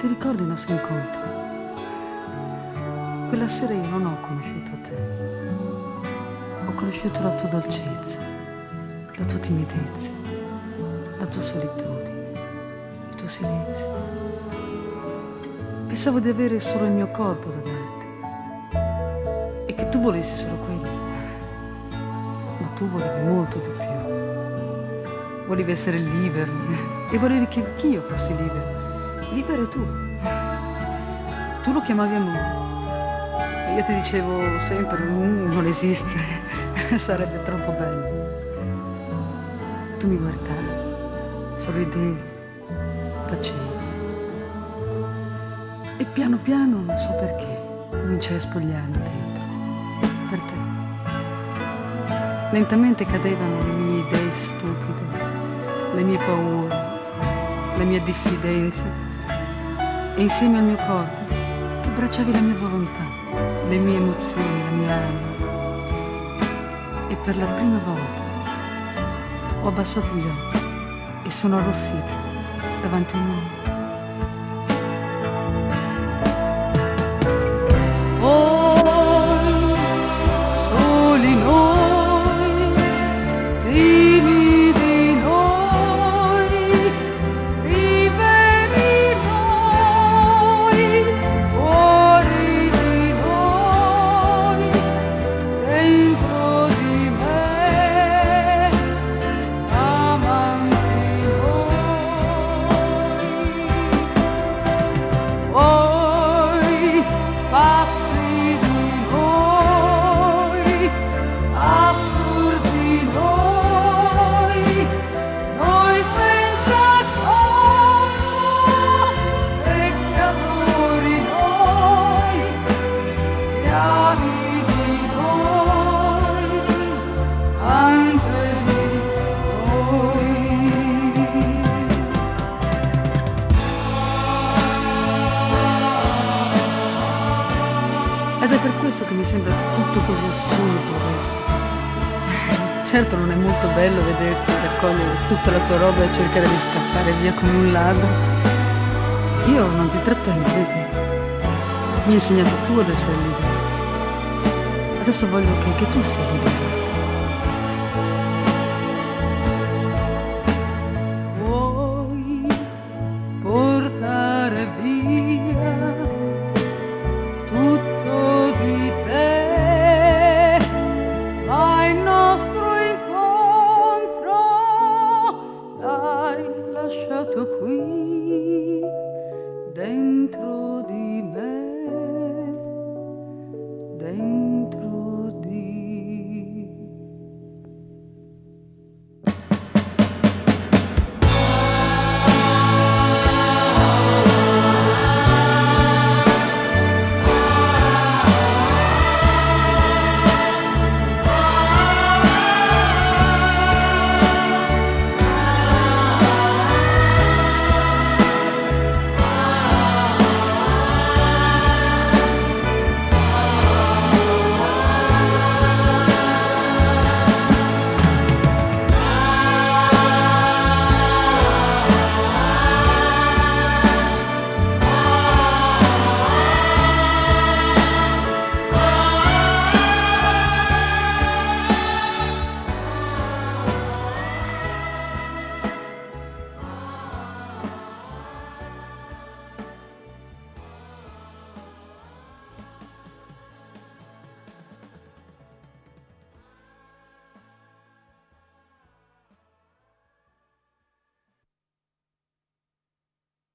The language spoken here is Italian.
Ti ricordi i nostri incontri? Quella sera io non ho conosciuto te. Ho conosciuto la tua dolcezza, la tua timidezza, la tua solitudine, il tuo silenzio. Pensavo di avere solo il mio corpo da darti e che tu volessi solo quello. Ma tu volevi molto di più. Volevi essere libero e volevi che anch'io fossi libero. Libero tu. Tu lo chiamavi amore. E io ti dicevo sempre, non esiste, sarebbe troppo bello. Tu mi guardavi, sorridevi, tacevi. E piano piano, non so perché, cominciai a spogliarmi dentro. Per te. Lentamente cadevano le mie idee stupide, le mie paure, le mie diffidenze. E insieme al mio corpo tu abbracciavi la mia volontà, le mie emozioni, la mia anima. E per la prima volta ho abbassato gli occhi e sono arrossita davanti a un uomo. Poi, soli noi, timidi noi, liberi noi, fuori di noi, dentro di me, amanti noi. Poi, pazzi di noi, assurdi noi, noi senza colpa, peccatori noi, schiavi di noi, angeli noi. Ed è per questo che mi sembra tutto così assurdo adesso. Certo non è molto bello vederti raccogliere tutta la tua roba e cercare di scappare via come un ladro. Io non ti trattengo, vedi? Mi hai insegnato tu ad essere libero. Adesso voglio che anche tu sia libero.